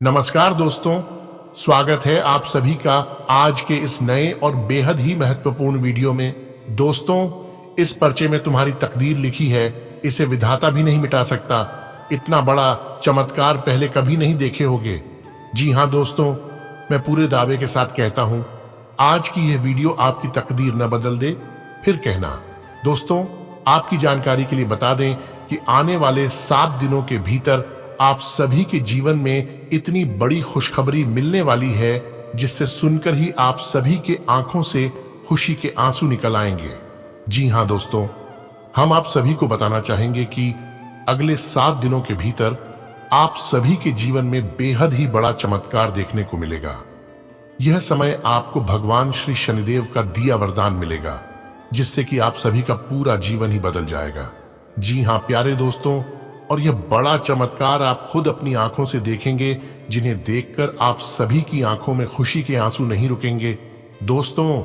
नमस्कार दोस्तों, स्वागत है आप सभी का आज के इस नए और बेहद ही महत्वपूर्ण वीडियो में। दोस्तों, इस पर्चे में तुम्हारी तकदीर लिखी है, इसे विधाता भी नहीं मिटा सकता। इतना बड़ा चमत्कार पहले कभी नहीं देखे होगे। जी हाँ दोस्तों, मैं पूरे दावे के साथ कहता हूं, आज की यह वीडियो आपकी तकदीर न बदल दे, फिर कहना। दोस्तों, आपकी जानकारी के लिए बता दें कि आने वाले 7 दिनों के भीतर आप सभी के जीवन में इतनी बड़ी खुशखबरी मिलने वाली है जिससे सुनकर ही आप सभी के आंखों से खुशी के आंसू निकल आएंगे। जी हां दोस्तों, हम आप सभी को बताना चाहेंगे कि अगले 7 दिनों के भीतर आप सभी के जीवन में बेहद ही बड़ा चमत्कार देखने को मिलेगा। यह समय आपको भगवान श्री शनिदेव का दिया वरदान मिलेगा जिससे कि आप सभी का पूरा जीवन ही बदल जाएगा। जी हां प्यारे दोस्तों, और यह बड़ा चमत्कार आप खुद अपनी आंखों से देखेंगे जिन्हें देखकर आप सभी की आंखों में खुशी के आंसू नहीं रुकेंगे। दोस्तों,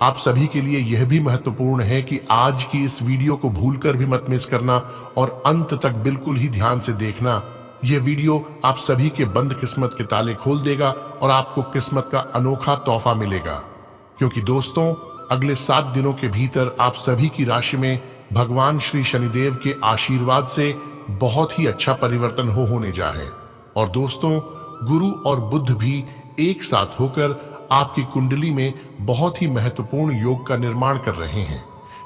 आप सभी के लिए यह भी महत्वपूर्ण है कि आज की इस वीडियो को भूलकर भी मत मिस करना और अंत तक बिल्कुल ही ध्यान से देखना। यह वीडियो आप सभी के बंद किस्मत के ताले खोल देगा और आपको किस्मत का अनोखा तोहफा मिलेगा, क्योंकि दोस्तों अगले 7 दिनों के भीतर आप सभी की राशि में भगवान श्री शनिदेव के आशीर्वाद से बहुत ही अच्छा परिवर्तन होने जा है। और दोस्तों, गुरु और बुध भी एक साथ होकर आपकी कुंडली में बहुत ही महत्वपूर्ण योग का निर्माण कर रहे हैं,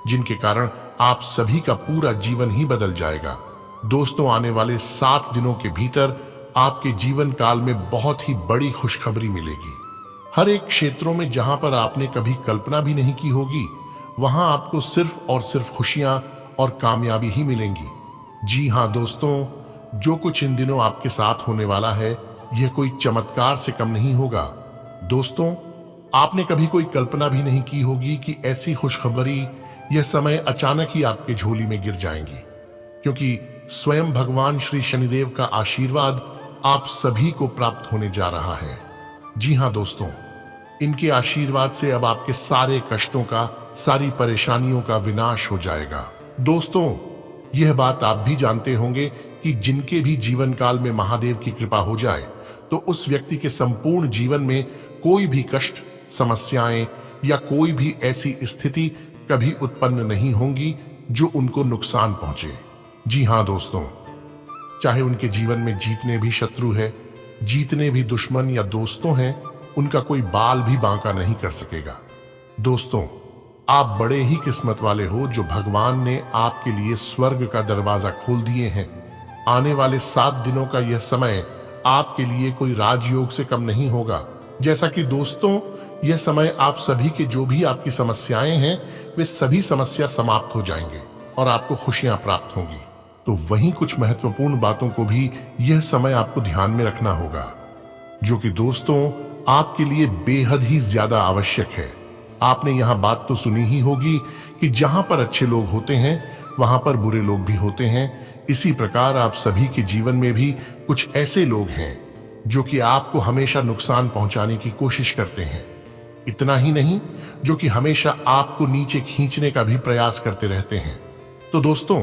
जिनके कारण आप सभी का पूरा जीवन ही बदल जाएगा। दोस्तों, आने वाले 7 दिनों के भीतर आपके जीवन काल में बहुत ही बड़ी खुशखबरी मिलेगी। हर एक क्षेत्रों में जहां पर आपने कभी कल्पना भी नहीं की होगी, वहां आपको सिर्फ और सिर्फ खुशियां और कामयाबी ही मिलेंगी। जी हाँ दोस्तों, जो कुछ इन दिनों आपके साथ होने वाला है, यह कोई चमत्कार से कम नहीं होगा। दोस्तों, आपने कभी कोई कल्पना भी नहीं की होगी कि ऐसी खुशखबरी यह समय अचानक ही आपके झोली में गिर जाएंगी, क्योंकि स्वयं भगवान श्री शनिदेव का आशीर्वाद आप सभी को प्राप्त होने जा रहा है। जी हाँ दोस्तों, इनके आशीर्वाद से अब आपके सारे कष्टों का, सारी परेशानियों का विनाश हो जाएगा। दोस्तों, यह बात आप भी जानते होंगे कि जिनके भी जीवन काल में महादेव की कृपा हो जाए तो उस व्यक्ति के संपूर्ण जीवन में कोई भी कष्ट, समस्याएं या कोई भी ऐसी स्थिति कभी उत्पन्न नहीं होंगी जो उनको नुकसान पहुंचे। जी हां दोस्तों, चाहे उनके जीवन में जीतने भी शत्रु है, जीतने भी दुश्मन या दोस्तों हैं, उनका कोई बाल भी बांका नहीं कर सकेगा। दोस्तों, आप बड़े ही किस्मत वाले हो जो भगवान ने आपके लिए स्वर्ग का दरवाजा खोल दिए हैं। आने वाले 7 दिनों का यह समय आपके लिए कोई राजयोग से कम नहीं होगा। जैसा कि दोस्तों, यह समय आप सभी के जो भी आपकी समस्याएं हैं, वे सभी समस्या समाप्त हो जाएंगे और आपको खुशियां प्राप्त होंगी। तो वहीं कुछ महत्वपूर्ण बातों को भी यह समय आपको ध्यान में रखना होगा, जो कि दोस्तों आपके लिए बेहद ही ज्यादा आवश्यक है। आपने यहां बात तो सुनी ही होगी कि जहां पर अच्छे लोग होते हैं वहां पर बुरे लोग भी होते हैं। इसी प्रकार आप सभी के जीवन में भी कुछ ऐसे लोग हैं जो कि आपको हमेशा नुकसान पहुंचाने की कोशिश करते हैं। इतना ही नहीं, जो कि हमेशा आपको नीचे खींचने का भी प्रयास करते रहते हैं। तो दोस्तों,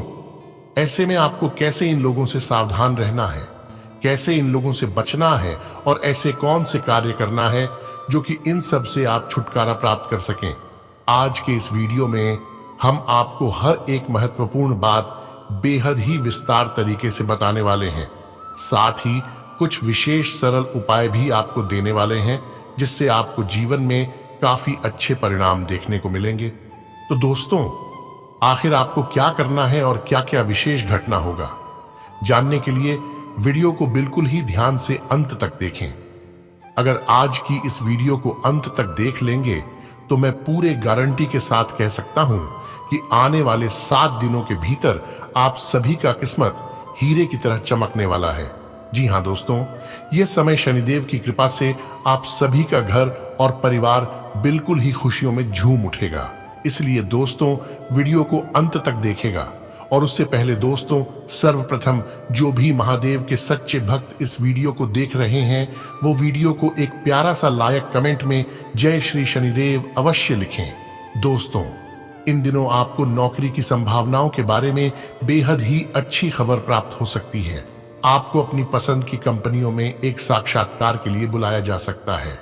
ऐसे में आपको कैसे इन लोगों से सावधान रहना है, कैसे इन लोगों से बचना है और ऐसे कौन से कार्य करना है जो कि इन सब से आप छुटकारा प्राप्त कर सकें, आज के इस वीडियो में हम आपको हर एक महत्वपूर्ण बात बेहद ही विस्तार तरीके से बताने वाले हैं। साथ ही कुछ विशेष सरल उपाय भी आपको देने वाले हैं जिससे आपको जीवन में काफी अच्छे परिणाम देखने को मिलेंगे। तो दोस्तों, आखिर आपको क्या करना है और क्या क्या विशेष घटना होगा, जानने के लिए वीडियो को बिल्कुल ही ध्यान से अंत तक देखें। अगर आज की इस वीडियो को अंत तक देख लेंगे तो मैं पूरे गारंटी के साथ कह सकता हूं कि आने वाले 7 दिनों के भीतर आप सभी का किस्मत हीरे की तरह चमकने वाला है। जी हां दोस्तों, यह समय शनिदेव की कृपा से आप सभी का घर और परिवार बिल्कुल ही खुशियों में झूम उठेगा। इसलिए दोस्तों, वीडियो को अंत तक देखेगा। और उससे पहले दोस्तों, सर्वप्रथम जो भी महादेव के सच्चे भक्त इस वीडियो को देख रहे हैं, वो वीडियो को एक प्यारा सा लायक कमेंट में जय श्री शनिदेव अवश्य लिखें। दोस्तों, इन दिनों आपको नौकरी की संभावनाओं के बारे में बेहद ही अच्छी खबर प्राप्त हो सकती है। आपको अपनी पसंद की कंपनियों में एक साक्षात्कार के लिए बुलाया जा सकता है।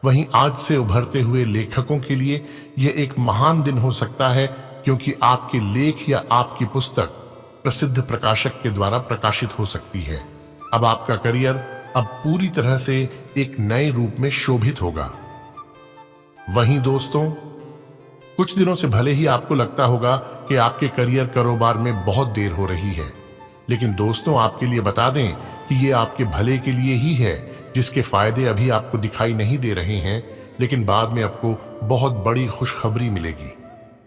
वहीं आज से उभरते हुए लेखकों के लिए यह एक महान दिन हो सकता है, क्योंकि आपके लेख या आपकी पुस्तक प्रसिद्ध प्रकाशक के द्वारा प्रकाशित हो सकती है। अब आपका करियर अब पूरी तरह से एक नए रूप में शोभित होगा। वहीं दोस्तों, कुछ दिनों से भले ही आपको लगता होगा कि आपके करियर कारोबार में बहुत देर हो रही है, लेकिन दोस्तों आपके लिए बता दें कि ये आपके भले के लिए ही है, जिसके फायदे अभी आपको दिखाई नहीं दे रहे हैं, लेकिन बाद में आपको बहुत बड़ी खुशखबरी मिलेगी।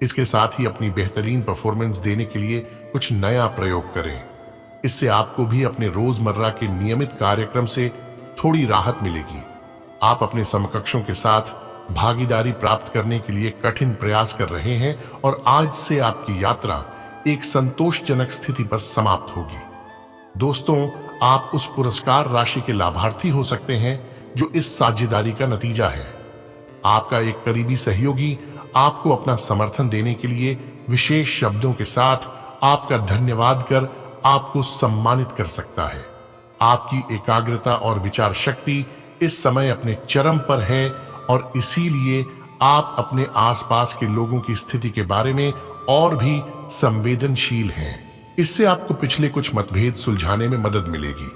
इसके साथ ही अपनी बेहतरीन परफॉर्मेंस देने के लिए कुछ नया प्रयोग करें। इससे आपको भी अपने रोजमर्रा के नियमित कार्यक्रम से थोड़ी राहत मिलेगी। आप अपने समकक्षों के साथ भागीदारी प्राप्त करने के लिए कठिन प्रयास कर रहे हैं और आज से आपकी यात्रा एक संतोषजनक स्थिति पर समाप्त होगी। दोस्तों, आप उस पुरस्कार राशि के लाभार्थी हो सकते हैं जो इस साझेदारी का नतीजा है। आपका एक करीबी सहयोगी आपको अपना समर्थन देने के लिए विशेष शब्दों के साथ आपका धन्यवाद कर आपको सम्मानित कर सकता है। आपकी एकाग्रता और विचार शक्ति इस समय अपने चरम पर है और इसीलिए आप अपने आसपास के लोगों की स्थिति के बारे में और भी संवेदनशील हैं। इससे आपको पिछले कुछ मतभेद सुलझाने में मदद मिलेगी।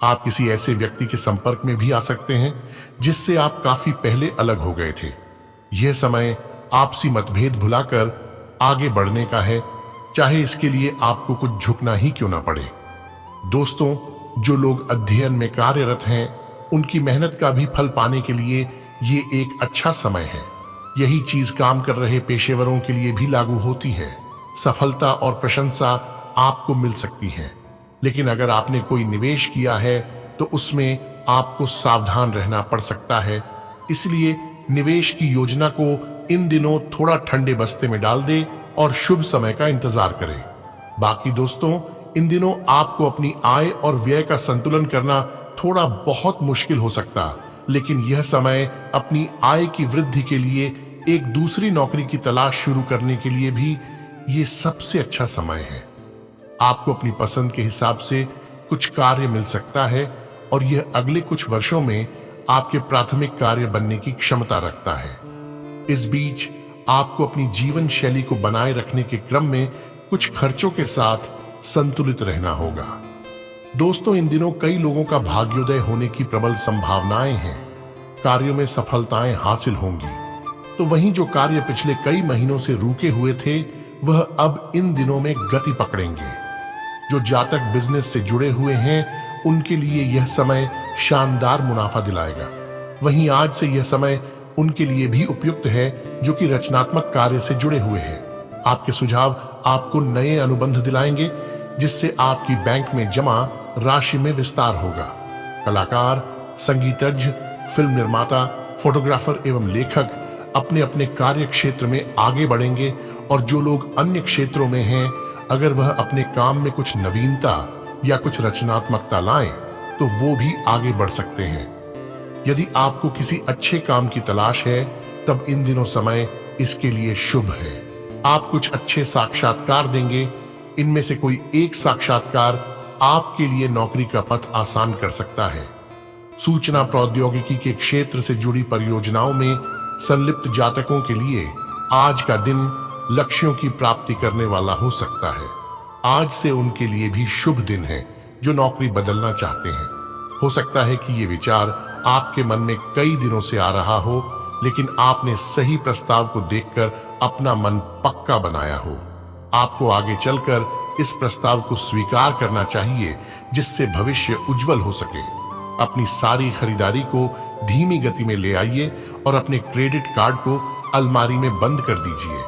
आप किसी ऐसे व्यक्ति के संपर्क में भी आ सकते हैं जिससे आप काफी पहले अलग हो गए थे। यह समय आपसी मतभेद भुलाकर आगे बढ़ने का है, चाहे इसके लिए आपको कुछ झुकना ही क्यों ना पड़े। दोस्तों, जो लोग अध्ययन में कार्यरत हैं, उनकी मेहनत का भी फल पाने के लिए ये एक अच्छा समय है। यही चीज काम कर रहे पेशेवरों के लिए भी लागू होती है। सफलता और प्रशंसा आपको मिल सकती है, लेकिन अगर आपने कोई निवेश किया है तो उसमें आपको सावधान रहना पड़ सकता है। इसलिए निवेश की योजना को इन दिनों थोड़ा ठंडे बस्ते में डाल दे और शुभ समय का इंतजार करें। बाकी दोस्तों, इन दिनों आपको अपनी आय और व्यय का संतुलन करना थोड़ा बहुत मुश्किल हो सकता, लेकिन यह समय अपनी आय की वृद्धि के लिए एक दूसरी नौकरी की तलाश शुरू करने के लिए भी ये सबसे अच्छा समय है। आपको अपनी पसंद के हिसाब से कुछ कार्य मिल सकता है और यह अगले कुछ वर्षों में आपके प्राथमिक कार्य बनने की क्षमता रखता है। इस बीच आपको अपनी जीवन शैली को बनाए रखने के क्रम में कुछ खर्चों के साथ संतुलित रहना होगा। दोस्तों, इन दिनों कई लोगों का भाग्योदय होने की प्रबल संभावनाएं हैं। कार्यों में सफलताएं हासिल होंगी, तो वहीं जो कार्य पिछले कई महीनों से रुके हुए थे, वह अब इन दिनों में गति पकड़ेंगे। जो जातक बिजनेस से जुड़े हुए हैं, उनके लिए यह समय शानदार मुनाफा दिलाएगा। वहीं आज से यह समय उनके लिए भी उपयुक्त है जो कि रचनात्मक कार्य से जुड़े हुए हैं। आपके सुझाव आपको नए अनुबंध दिलाएंगे, जिससे आपकी बैंक में जमा राशि में विस्तार होगा। कलाकार, संगीतज्ञ, फिल्म निर्माता, फोटोग्राफर एवं लेखक अपने अपने कार्य क्षेत्र में आगे बढ़ेंगे और जो लोग अन्य क्षेत्रों में हैं, अगर वह अपने काम में कुछ नवीनता या कुछ रचनात्मकता लाएं, तो वो भी आगे बढ़ सकते हैं। यदि आपको किसी अच्छे काम की तलाश है, तब इन दिनों समय इसके लिए शुभ है। आप कुछ अच्छे साक्षात्कार देंगे। इनमें से कोई एक साक्षात्कार आपके लिए नौकरी का पथ आसान कर सकता है। सूचना प्रौद्योगिकी के क्षेत्र से जुड़ी परियोजनाओं में संलिप्त जातकों के लिए आज का दिन लक्ष्यों की प्राप्ति करने वाला हो सकता है। आज से उनके लिए भी शुभ दिन है जो नौकरी बदलना चाहते हैं। हो सकता है कि ये विचार आपके मन में कई दिनों से आ रहा हो, लेकिन आपने सही प्रस्ताव को देखकर अपना मन पक्का बनाया हो। आपको आगे चलकर इस प्रस्ताव को स्वीकार करना चाहिए, जिससे भविष्य उज्जवल हो सके। अपनी सारी खरीदारी को धीमी गति में ले आइए और अपने क्रेडिट कार्ड को अलमारी में बंद कर दीजिए।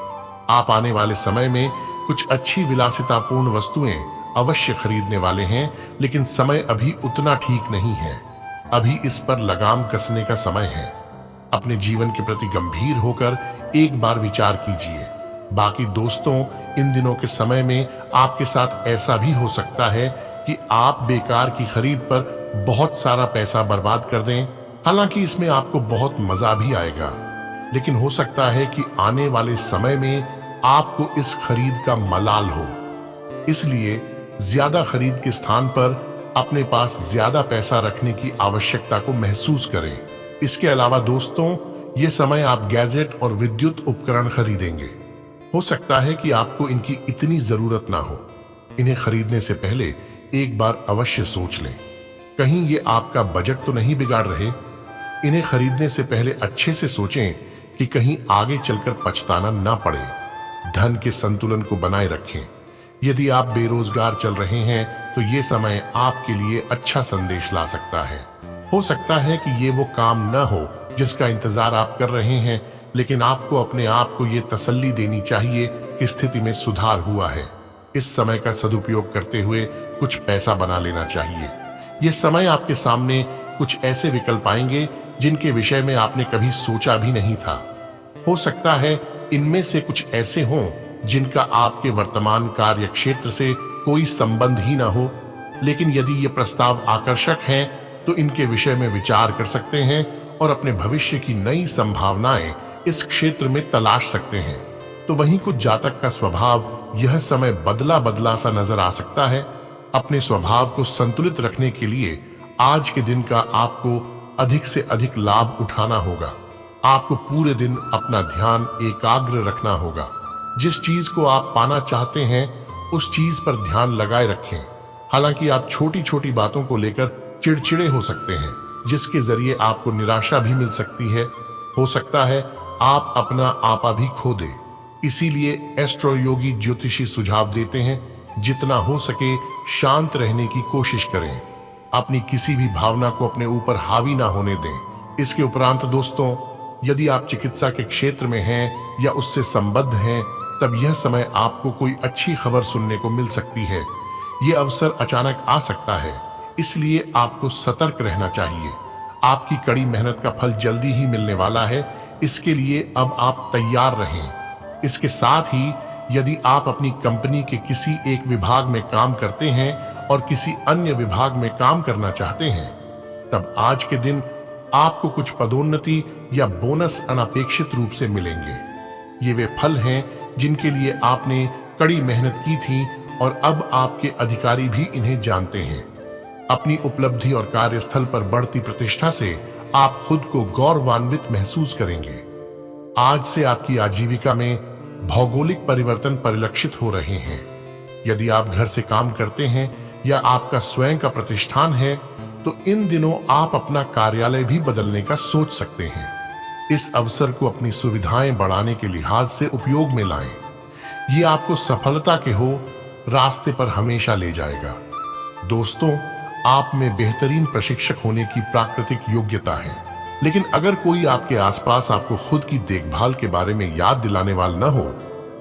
आप आने वाले समय में कुछ अच्छी विलासितापूर्ण वस्तुएं अवश्य खरीदने वाले हैं, लेकिन समय अभी उतना ठीक नहीं है। अभी इस पर लगाम कसने का समय है। अपने जीवन के प्रति गंभीर होकर एक बार विचार कीजिए। बाकी दोस्तों, इन दिनों के समय में आपके साथ ऐसा भी हो सकता है कि आप बेकार की खरीद पर बहुत सारा पैसा बर्बाद कर दें। हालांकि इसमें आपको बहुत मजा भी आएगा, लेकिन हो सकता है कि आने वाले समय में आपको इस खरीद का मलाल हो। इसलिए ज्यादा खरीद के स्थान पर अपने पास ज्यादा पैसा रखने की आवश्यकता को महसूस करें। इसके अलावा दोस्तों, ये समय आप गैजेट और विद्युत उपकरण खरीदेंगे। हो सकता है कि आपको इनकी इतनी जरूरत ना हो। इन्हें खरीदने से पहले एक बार अवश्य सोच लें, कहीं ये आपका बजट तो नहीं बिगाड़ रहे। इन्हें खरीदने से पहले अच्छे से सोचें कि कहीं आगे चलकर पछताना ना पड़े। धन के संतुलन को बनाए रखें। यदि आप बेरोजगार चल रहे हैं तो ये समय आपके लिए अच्छा संदेश ला सकता है। हो सकता है कि ये वो काम न हो जिसका इंतजार आप कर रहे हैं, लेकिन आपको अपने आप को ये तसल्ली देनी चाहिए कि स्थिति में सुधार हुआ है। इस समय का सदुपयोग करते हुए कुछ पैसा बना लेना चाहिए। यह समय आपके सामने कुछ ऐसे विकल्प आएंगे जिनके विषय में आपने कभी सोचा भी नहीं था। हो सकता है इनमें से कुछ ऐसे हों जिनका आपके वर्तमान कार्य क्षेत्र से कोई संबंध ही ना हो, लेकिन यदि ये प्रस्ताव आकर्षक हैं तो इनके विषय में विचार कर सकते हैं और अपने भविष्य की नई संभावनाएं इस क्षेत्र में तलाश सकते हैं। तो वहीं कुछ जातक का स्वभाव यह समय बदला बदला सा नजर आ सकता है। अपने स्वभाव को संतुलित रखने के लिए आज के दिन का आपको अधिक से अधिक लाभ उठाना होगा। आपको पूरे दिन अपना ध्यान एकाग्र रखना होगा। जिस चीज को आप पाना चाहते हैं उस चीज पर ध्यान लगाए रखें। हालांकि आप छोटी छोटी बातों को लेकर चिड़चिड़े हो सकते हैं, जिसके जरिए आपको निराशा भी मिल सकती है। हो सकता है आप अपना आपा भी खो दे। इसीलिए एस्ट्रो योगी ज्योतिषी सुझाव देते हैं, जितना हो सके शांत रहने की कोशिश करें। अपनी किसी भी भावना को अपने ऊपर हावी ना होने दें। इसके उपरांत दोस्तों, यदि आप चिकित्सा के क्षेत्र में हैं या उससे संबद्ध हैं, तब यह समय आपको कोई अच्छी खबर सुनने को मिल सकती है। यह अवसर अचानक आ सकता है, इसलिए आपको सतर्क रहना चाहिए। आपकी कड़ी मेहनत का फल जल्दी ही मिलने वाला है, इसके लिए अब आप तैयार रहें। इसके साथ ही यदि आप अपनी कंपनी के किसी एक विभाग में काम करते हैं और किसी अन्य विभाग में काम करना चाहते हैं, तब आज के दिन आपको कुछ पदोन्नति या बोनस अनपेक्षित रूप से मिलेंगे। ये वे फल हैं जिनके लिए आपने कड़ी मेहनत की थी और अब आपके अधिकारी भी इन्हें जानते हैं। अपनी उपलब्धि और कार्यस्थल पर बढ़ती प्रतिष्ठा से आप खुद को गौरवान्वित महसूस करेंगे। आज से आपकी आजीविका में भौगोलिक परिवर्तन परिलक्षित हो रहे हैं। यदि आप घर से काम करते हैं या आपका स्वयं का प्रतिष्ठान है, तो इन दिनों आप अपना कार्यालय भी बदलने का सोच सकते हैं। इस अवसर को अपनी सुविधाएं बढ़ाने के लिहाज से उपयोग में लाएं। ये आपको सफलता के हो रास्ते पर हमेशा ले जाएगा। दोस्तों, आप में बेहतरीन प्रशिक्षक होने की प्राकृतिक योग्यता है, लेकिन अगर कोई आपके आसपास आपको खुद की देखभाल के बारे में याद दिलाने वाला न हो,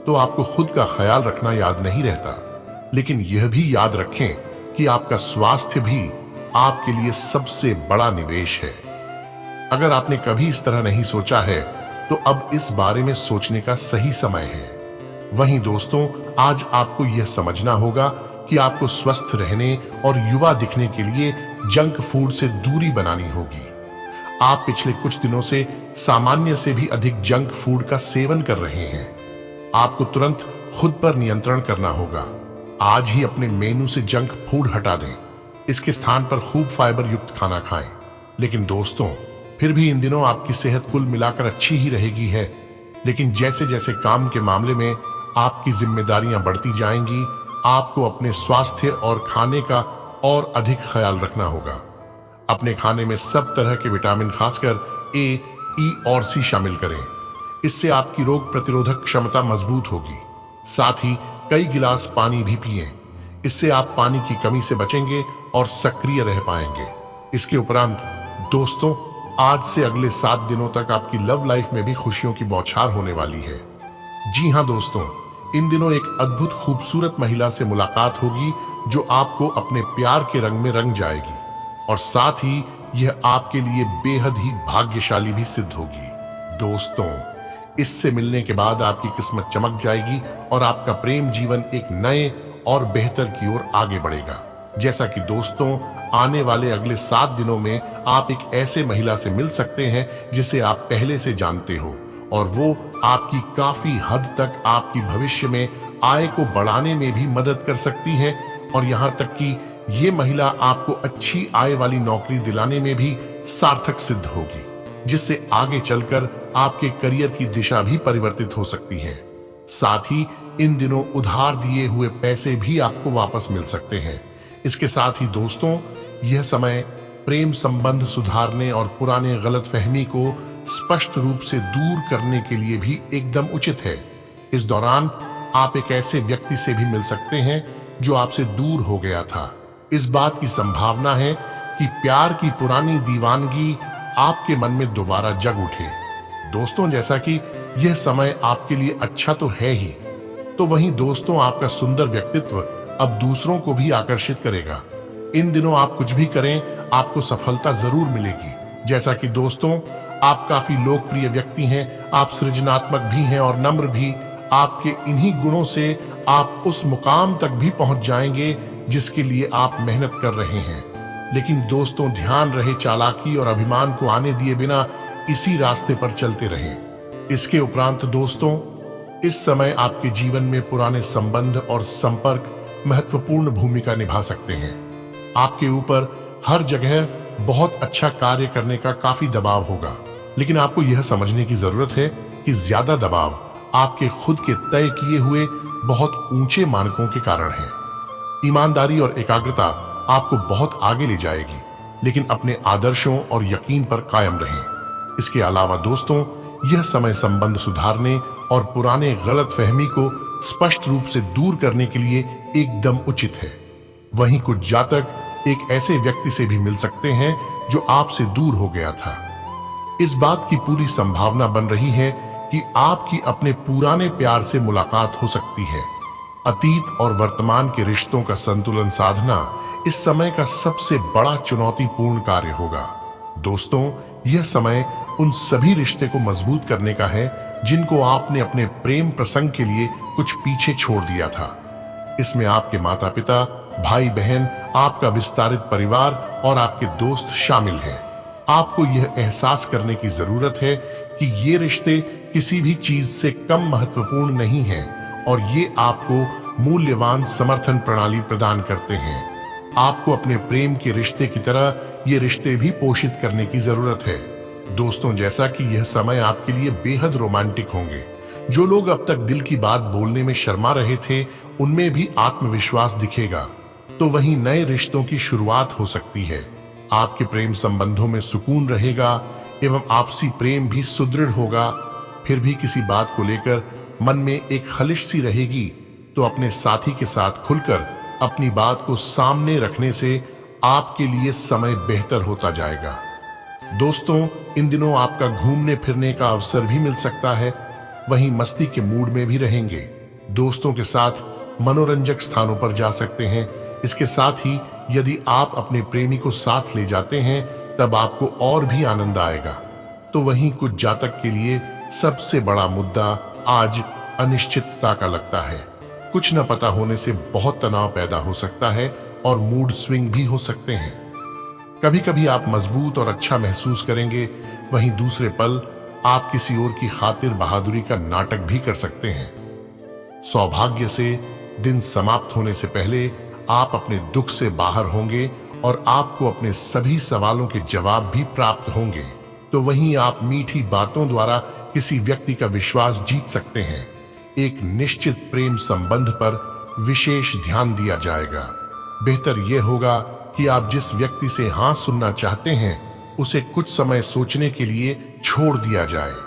तो आपको खुद का ख्याल रखना याद नहीं रहता। लेकिन यह भी याद रखें कि आपका स्वास्थ्य भी आपके लिए सबसे बड़ा निवेश है। अगर आपने कभी इस तरह नहीं सोचा है, तो अब इस बारे में सोचने का सही समय है। वहीं दोस्तों, आज आपको यह समझना होगा कि आपको स्वस्थ रहने और युवा दिखने के लिए जंक फूड से दूरी बनानी होगी। आप पिछले कुछ दिनों से सामान्य से भी अधिक जंक फूड का सेवन कर रहे हैं। आपको तुरंत खुद पर नियंत्रण करना होगा। आज ही अपने मेनू से जंक फूड हटा दें। इसके स्थान पर खूब फाइबर युक्त खाना खाएं। लेकिन दोस्तों, फिर भी इन दिनों आपकी सेहत कुल मिलाकर अच्छी ही रहेगी है। लेकिन जैसे जैसे काम के मामले में आपकी जिम्मेदारियां बढ़ती जाएंगी, आपको अपने स्वास्थ्य और खाने का और अधिक ख्याल रखना होगा। अपने खाने में सब तरह के विटामिन, खासकर ए, ई और सी शामिल करें। इससे आपकी रोग प्रतिरोधक क्षमता मजबूत होगी। साथ ही कई गिलास पानी भी पिएं। इससे आप पानी की कमी से बचेंगे और सक्रिय रह पाएंगे। इसके उपरांत दोस्तों, आज से अगले 7 दिनों तक आपकी लव लाइफ में भी खुशियों की बौछार होने वाली है। जी हाँ दोस्तों, इन दिनों एक अद्भुत खूबसूरत महिला से मुलाकात होगी जो आपको अपने प्यार के रंग में रंग जाएगी, और साथ ही यह आपके लिए बेहद ही भाग्यशाली भी सिद्ध होगी। दोस्तों, इससे मिलने के बाद आपकी किस्मत चमक जाएगी और आपका प्रेम जीवन एक नए और बेहतर की ओर आगे बढ़ेगा। जैसा कि दोस्तों, आने वाले अगले 7 दिनों में आप एक ऐसे महिला से मिल सकते हैं जिसे आप पहले से जानते हो, और वो आपकी काफी हद तक आपकी भविष्य में आय को बढ़ाने में भी मदद कर सकती है। और यहाँ तक कि ये महिला आपको अच्छी आय वाली नौकरी दिलाने में भी सार्थक सिद्ध होगी, जिससे आगे चलकर आपके करियर की दिशा भी परिवर्तित हो सकती है। साथ ही इन दिनों उधार दिए हुए पैसे भी आपको वापस मिल सकते हैं। इसके साथ ही दोस्तों, यह समय प्रेम संबंध सुधारने और पुराने गलतफहमी को स्पष्ट रूप से दूर करने के लिए भी एकदम उचित है। इस दौरान आप एक ऐसे व्यक्ति से भी मिल सकते हैं जो आपसे दूर हो गया था। इस बात की संभावना है कि प्यार की पुरानी दीवानगी आपके मन में दोबारा जग उठे। दोस्तों, जैसा कि यह समय आपके लिए अच्छा तो है ही, तो वहीं दोस्तों आपका सुंदर व्यक्तित्व अब दूसरों को भी आकर्षित करेगा। इन दिनों आप कुछ भी करें, आपको सफलता जरूर मिलेगी। जैसा कि दोस्तों, आप काफी लोकप्रिय व्यक्ति हैं, आप सृजनात्मक भी हैं और नम्र भी। आपके इन्हीं गुणों से आप उस मुकाम तक भी पहुंच जाएंगे जिसके लिए आप मेहनत कर रहे हैं। लेकिन दोस्तों, ध्यान रहे चालाकी और अभिमान को आने दिए बिना इसी रास्ते पर चलते रहें। इसके उपरांत दोस्तों, इस समय आपके जीवन में पुराने संबंध और संपर्क महत्वपूर्ण भूमिका निभा सकते हैं। आपके ऊपर हर जगह बहुत अच्छा कार्य करने का काफी दबाव होगा, लेकिन आपको यह समझने की जरूरत है कि ज्यादा दबाव आपके खुद के तय किए हुए बहुत ऊंचे मानकों के कारण है। ईमानदारी और एकाग्रता आपको बहुत आगे ले जाएगी, लेकिन अपने आदर्शों और यकीन पर कायम रहें। इसके अलावा दोस्तों, यह समय संबंध सुधारने और पुराने गलतफहमी को स्पष्ट रूप से दूर करने के लिए एकदम उचित है। वहीं कुछ जातक एक ऐसे व्यक्ति से भी मिल सकते हैं जो आपसे दूर हो गया था। इस बात की पूरी संभावना बन रही है कि आपकी अपने पुराने प्यार से मुलाकात हो सकती है। अतीत और वर्तमान के रिश्तों का संतुलन साधना इस समय का सबसे बड़ा चुनौतीपूर्ण कार्य होगा। दोस्तों, यह समय उन सभी रिश्ते को मजबूत करने का है जिनको आपने अपने प्रेम प्रसंग के लिए कुछ पीछे छोड़ दिया था। इसमें आपके माता पिता, भाई बहन, आपका विस्तारित परिवार और आपके दोस्त शामिल हैं। आपको यह एहसास करने की जरूरत है कि ये रिश्ते किसी भी चीज से कम महत्वपूर्ण नहीं हैं और ये आपको मूल्यवान समर्थन प्रणाली प्रदान करते हैं। आपको अपने प्रेम के रिश्ते की तरह ये रिश्ते भी पोषित करने की जरूरत है। दोस्तों, जैसा कि यह समय आपके लिए बेहद रोमांटिक होंगे। जो लोग अब तक दिल की बात बोलने में शर्मा रहे थे, उनमें भी आत्मविश्वास दिखेगा। तो वहीं नए रिश्तों की शुरुआत हो सकती है। आपके प्रेम संबंधों में सुकून रहेगा एवं आपसी प्रेम भी सुदृढ़ होगा। फिर भी किसी बात को लेकर मन में एक खलिश सी रहेगी, तो अपने साथी के साथ खुलकर अपनी बात को सामने रखने से आपके लिए समय बेहतर होता जाएगा। दोस्तों, इन दिनों आपका घूमने फिरने का अवसर भी मिल सकता है। वहीं मस्ती के मूड में भी रहेंगे। दोस्तों के साथ मनोरंजक स्थानों पर जा सकते हैं। इसके साथ ही यदि आप अपने प्रेमी को साथ ले जाते हैं, तब आपको और भी आनंद आएगा। तो वहीं कुछ जातक के लिए सबसे बड़ा मुद्दा आज अनिश्चितता का लगता है। कुछ न पता होने से बहुत तनाव पैदा हो सकता है और मूड स्विंग भी हो सकते हैं। कभी कभी आप मजबूत और अच्छा महसूस करेंगे, वहीं दूसरे पल आप किसी और की खातिर बहादुरी का नाटक भी कर सकते हैं। सौभाग्य से दिन समाप्त होने से पहले आप अपने दुख से बाहर होंगे और आपको अपने सभी सवालों के जवाब भी प्राप्त होंगे। तो वहीं आप मीठी बातों द्वारा किसी व्यक्ति का विश्वास जीत सकते हैं। एक निश्चित प्रेम संबंध पर विशेष ध्यान दिया जाएगा। बेहतर यह होगा कि आप जिस व्यक्ति से हाँ सुनना चाहते हैं, उसे कुछ समय सोचने के लिए छोड़ दिया जाए।